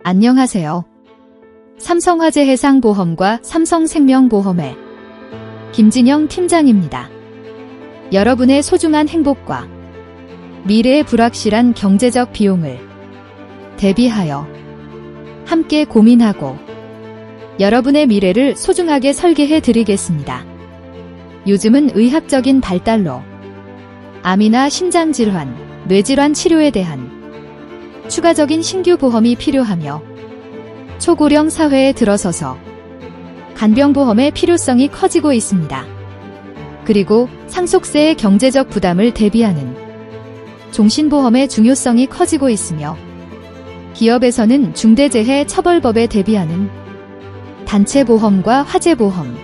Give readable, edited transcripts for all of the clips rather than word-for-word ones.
안녕하세요. 삼성화재 해상보험과 삼성생명보험의 김진영 팀장입니다. 여러분의 소중한 행복과 미래의 불확실한 경제적 비용을 대비하여 함께 고민하고 여러분의 미래를 소중하게 설계해 드리겠습니다. 요즘은 의학적인 발달로 암이나 심장질환, 뇌질환 치료에 대한 추가적인 신규 보험이 필요하며 초고령 사회에 들어서서 간병보험의 필요성이 커지고 있습니다. 그리고 상속세의 경제적 부담을 대비하는 종신보험의 중요성이 커지고 있으며 기업에서는 중대재해처벌법에 대비하는 단체보험과 화재보험,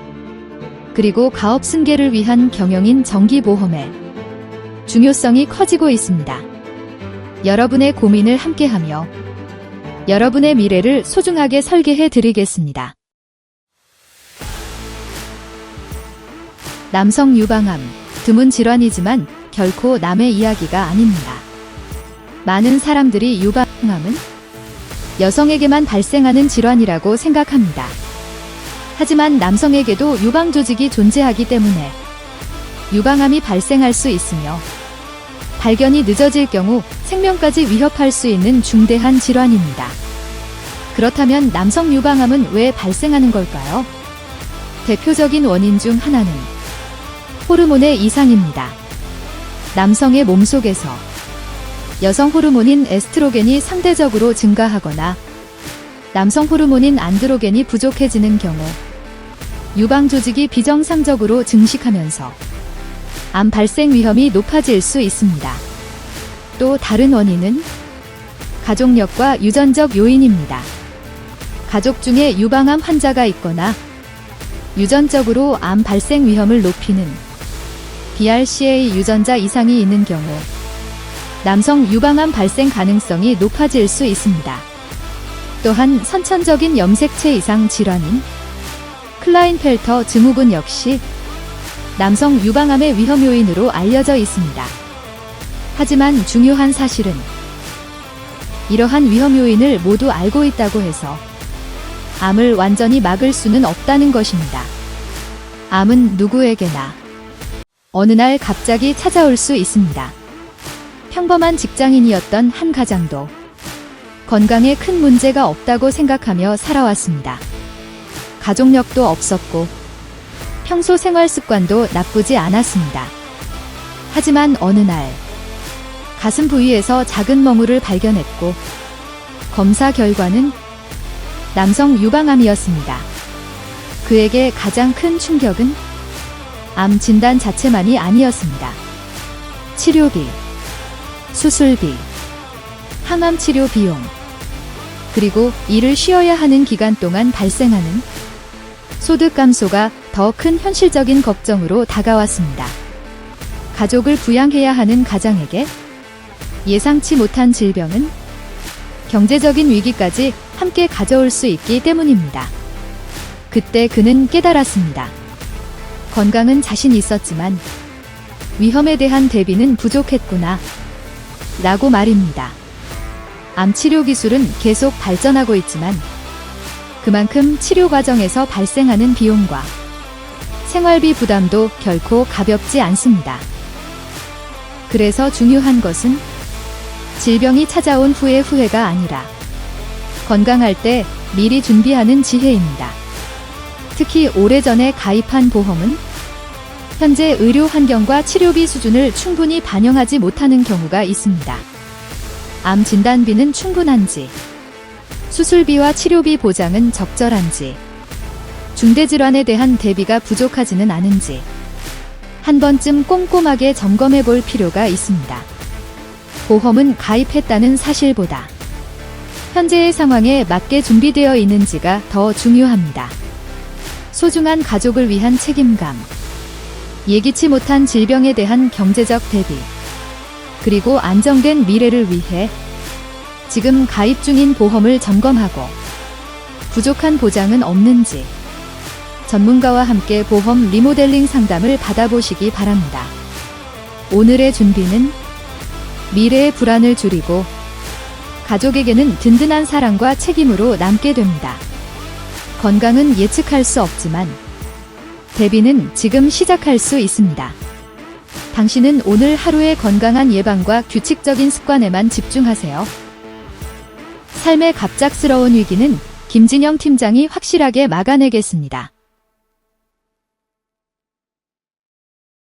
그리고 가업 승계를 위한 경영인 정기보험의 중요성이 커지고 있습니다. 여러분의 고민을 함께하며 여러분의 미래를 소중하게 설계해 드리겠습니다. 남성 유방암, 드문 질환이지만 결코 남의 이야기가 아닙니다. 많은 사람들이 유방암은 여성에게만 발생하는 질환이라고 생각합니다. 하지만 남성에게도 유방조직이 존재하기 때문에 유방암이 발생할 수 있으며 발견이 늦어질 경우 생명까지 위협할 수 있는 중대한 질환입니다. 그렇다면 남성 유방암은 왜 발생하는 걸까요? 대표적인 원인 중 하나는 호르몬의 이상입니다. 남성의 몸속에서 여성 호르몬인 에스트로겐이 상대적으로 증가하거나 남성 호르몬인 안드로겐이 부족해지는 경우 유방 조직이 비정상적으로 증식하면서 암 발생 위험이 높아질 수 있습니다. 또 다른 원인은 가족력과 유전적 요인입니다. 가족 중에 유방암 환자가 있거나 유전적으로 암 발생 위험을 높이는 BRCA 유전자 이상이 있는 경우 남성 유방암 발생 가능성이 높아질 수 있습니다. 또한 선천적인 염색체 이상 질환인 클라인펠터 증후군 역시 남성 유방암의 위험 요인으로 알려져 있습니다. 하지만 중요한 사실은 이러한 위험 요인을 모두 알고 있다고 해서 암을 완전히 막을 수는 없다는 것입니다. 암은 누구에게나 어느 날 갑자기 찾아올 수 있습니다. 평범한 직장인이었던 한 가장도 건강에 큰 문제가 없다고 생각하며 살아왔습니다. 가족력도 없었고 평소 생활 습관도 나쁘지 않았습니다. 하지만 어느 날 가슴 부위에서 작은 멍울을 발견했고 검사 결과는 남성 유방암이었습니다. 그에게 가장 큰 충격은 암 진단 자체만이 아니었습니다. 치료비, 수술비, 항암 치료 비용, 그리고 일을 쉬어야 하는 기간 동안 발생하는 소득 감소가 더 큰 현실적인 걱정으로 다가왔습니다. 가족을 부양해야 하는 가장에게 예상치 못한 질병은 경제적인 위기까지 함께 가져올 수 있기 때문입니다. 그때 그는 깨달았습니다. 건강은 자신 있었지만 위험에 대한 대비는 부족했구나 라고 말입니다. 암 치료 기술은 계속 발전하고 있지만 그만큼 치료 과정에서 발생하는 비용과 생활비 부담도 결코 가볍지 않습니다. 그래서 중요한 것은 질병이 찾아온 후의 후회가 아니라 건강할 때 미리 준비하는 지혜입니다. 특히 오래전에 가입한 보험은 현재 의료 환경과 치료비 수준을 충분히 반영하지 못하는 경우가 있습니다. 암 진단비는 충분한지, 수술비와 치료비 보장은 적절한지, 중대질환에 대한 대비가 부족하지는 않은지 한 번쯤 꼼꼼하게 점검해 볼 필요가 있습니다. 보험은 가입했다는 사실보다 현재의 상황에 맞게 준비되어 있는지가 더 중요합니다. 소중한 가족을 위한 책임감, 예기치 못한 질병에 대한 경제적 대비, 그리고 안정된 미래를 위해 지금 가입 중인 보험을 점검하고 부족한 보장은 없는지 전문가와 함께 보험 리모델링 상담을 받아보시기 바랍니다. 오늘의 준비는 미래의 불안을 줄이고 가족에게는 든든한 사랑과 책임으로 남게 됩니다. 건강은 예측할 수 없지만 대비는 지금 시작할 수 있습니다. 당신은 오늘 하루의 건강한 예방과 규칙적인 습관에만 집중하세요. 삶의 갑작스러운 위기는 김진영 팀장이 확실하게 막아내겠습니다.